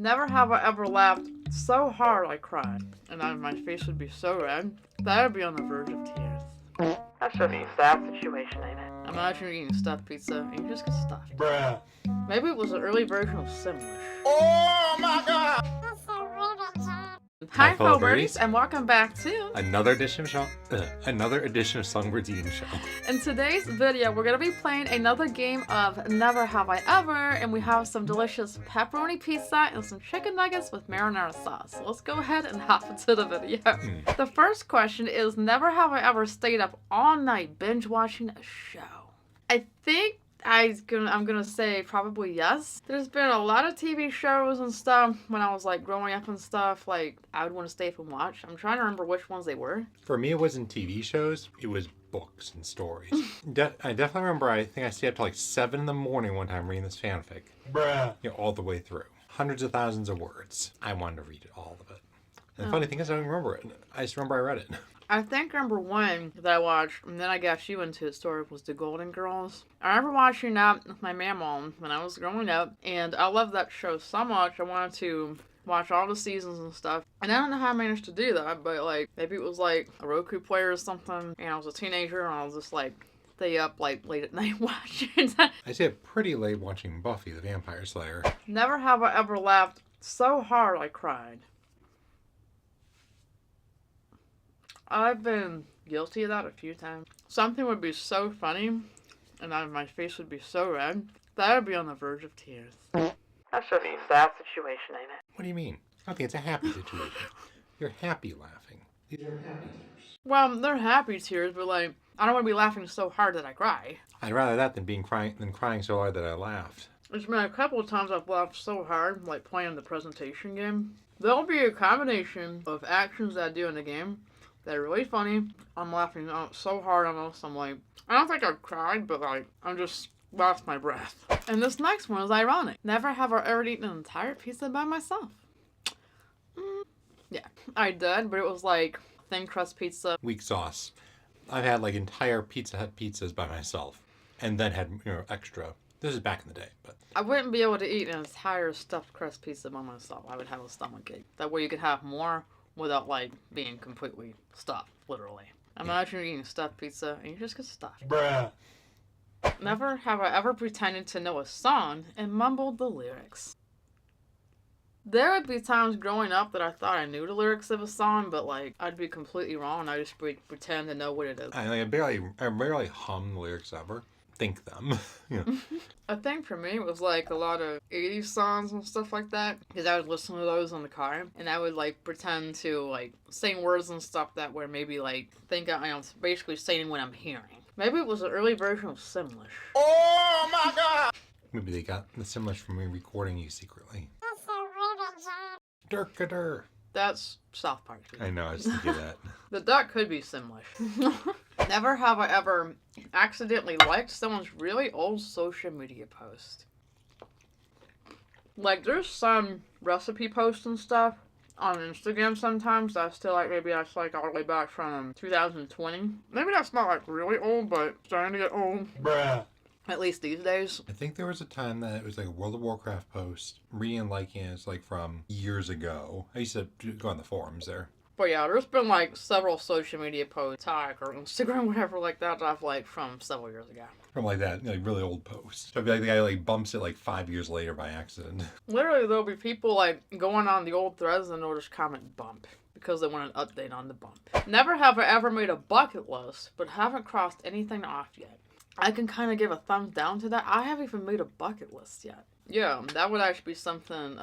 Never have I ever laughed so hard I cried, and my face would be so red that I'd be on the verge of tears. That's just a sad situation, ain't it? Imagine you're eating stuffed pizza and you just get stuffed. Bruh. Maybe it was an early version of Simlish. Oh my god! Hi, fellow birdies, birdies. and welcome back to Another edition of SongByrd's eating show. In today's video, we're going to be playing another game of Never Have I Ever, and we have some delicious pepperoni pizza and some chicken nuggets with marinara sauce. So let's go ahead and hop into the video. The first question is, never have I ever stayed up all night binge watching a show? I think I'm gonna say probably yes. There's been a lot of TV shows and stuff when I was like growing up and stuff, like I would want to stay up and watch. I'm trying to remember which ones they were. For me, it wasn't TV shows, it was books and stories. I definitely remember, I think I stayed up till like 7 in the morning one time reading this fanfic. Bruh. You know, all the way through. Hundreds of thousands of words. I wanted to read all of it. And the funny thing is I don't remember it. I just remember I read it. I think number one that I watched, and then I got you into the story, was The Golden Girls. I remember watching that with my mom when I was growing up, and I loved that show so much. I wanted to watch all the seasons and stuff. And I don't know how I managed to do that, but like maybe it was like a Roku player or something, and I was a teenager, and I was just like stay up like late at night watching. I stayed up pretty late watching Buffy the Vampire Slayer. Never have I ever laughed so hard I cried. I've been guilty of that a few times. Something would be so funny, and my face would be so red that I'd be on the verge of tears. That's just a sad situation, ain't it? What do you mean? I think it's a happy situation. You're happy laughing. These are happy tears. Well, they're happy tears, but like, I don't want to be laughing so hard that I cry. I'd rather that than crying so hard that I laughed. There's been a couple of times I've laughed so hard, like playing the presentation game. There'll be a combination of actions that I do in the game they're really funny. I'm laughing so hard almost. I'm like, I don't think I've cried, but like, I'm just lost my breath. And this next one is ironic. Never have I ever eaten an entire pizza by myself. Yeah, I did, but it was like thin crust pizza. Weak sauce. I've had like entire Pizza Hut pizzas by myself, and then had extra. This is back in the day, but I wouldn't be able to eat an entire stuffed crust pizza by myself. I would have a stomachache. That way you could have more without like being completely stuffed, literally. Imagine you're eating stuffed pizza and you just get stuffed. Bruh. Never have I ever pretended to know a song and mumbled the lyrics. There would be times growing up that I thought I knew the lyrics of a song, but like I'd be completely wrong. I just pretend to know what it is. I barely hum the lyrics ever. Think them. I think for me it was like a lot of 80s songs and stuff like that, because I would listen to those in the car and I would like pretend to like sing words and stuff that were maybe like think I'm basically saying what I'm hearing. Maybe it was an early version of Simlish. Oh my god! Maybe they got the Simlish from me recording you secretly. Durkadur. That's South Park. I know, I was thinking that. The duck could be Simlish. Never have I ever accidentally liked someone's really old social media post. Like, there's some recipe posts and stuff on Instagram sometimes that I still like. Maybe that's like all the way back from 2020. Maybe that's not like really old, but starting to get old. Bruh. At least these days. I think there was a time that it was like a World of Warcraft post. Reading and liking it, it's like from years ago. I used to go on the forums there. But yeah, there's been like several social media posts, TikTok or Instagram, whatever like that I've liked from several years ago. From like that, like really old post. So I feel like the guy like bumps it like 5 years later by accident. Literally, there'll be people like going on the old threads and they'll just comment bump because they want an update on the bump. Never have I ever made a bucket list, but haven't crossed anything off yet. I can kind of give a thumbs down to that. I haven't even made a bucket list yet. Yeah, that would actually be something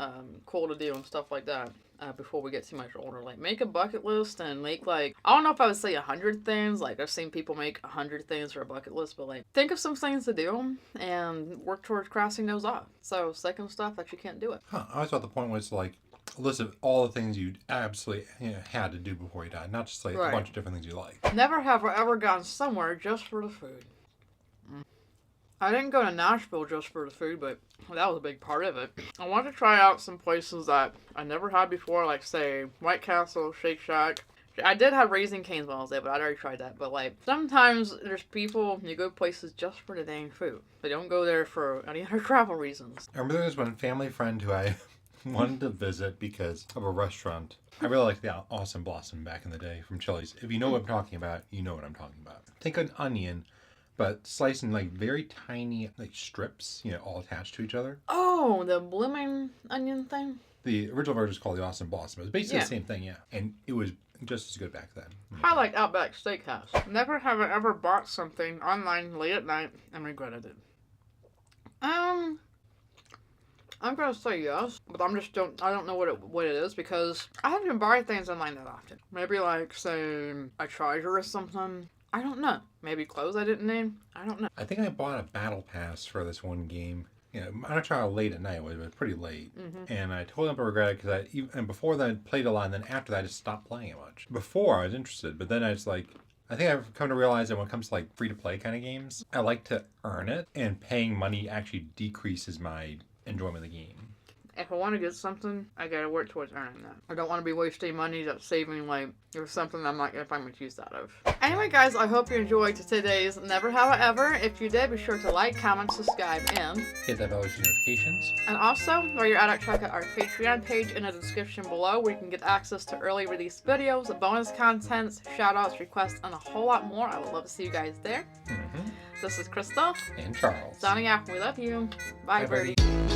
cool to do and stuff like that before we get too much older. Like, make a bucket list and make, like, I don't know if I would say 100 things. Like, I've seen people make 100 things for a bucket list, but, like, think of some things to do and work towards crossing those off. So, second stuff that you can't do it. Huh, I always thought the point was, like, a list of all the things you absolutely had to do before you died. Not just, like, a bunch of different things you like. Never have I ever gone somewhere just for the food. I didn't go to Nashville just for the food, but that was a big part of it. I wanted to try out some places that I never had before, like, say, White Castle, Shake Shack. I did have Raising Cane's while I was there, but I'd already tried that. But, like, sometimes there's people, you go places just for the dang food. They don't go there for any other travel reasons. I remember there was one family friend who I wanted to visit because of a restaurant. I really liked the Awesome Blossom back in the day from Chili's. If you know what I'm talking about, you know what I'm talking about. Think an onion, but sliced in like very tiny like strips, you know, all attached to each other. Oh, the blooming onion thing? The original version is called the Awesome Blossom. It was basically the same thing, yeah. And it was just as good back then. I like Outback Steakhouse. Never have I ever bought something online late at night and regretted it. I'm gonna say yes, but I don't know what it is because I haven't been buying things online that often. Maybe like, say, a charger or something. I don't know. Maybe clothes I didn't need. I don't know. I think I bought a battle pass for this one game. You know, I'm not trying to late at night. It was pretty late. Mm-hmm. And I told them I regret it and before that I played a lot, and then after that I just stopped playing it much. Before I was interested, but then I just like, I think I've come to realize that when it comes to like free to play kind of games, I like to earn it, and paying money actually decreases my enjoyment of the game. If I want to get something, I gotta work towards earning that. I don't want to be wasting money that's saving like or something I'm not gonna find much use out of. Anyway, guys, I hope you enjoyed today's Never Have I Ever. If you did, be sure to like, comment, subscribe, and hit that bell with notifications. And also, while you're at it, check out our Patreon page in the description below where you can get access to early release videos, bonus contents, shoutouts, requests, and a whole lot more. I would love to see you guys there. Mm-hmm. This is Krista And Charles. signing off. We love you. Bye, Bye, Birdie. Birdie.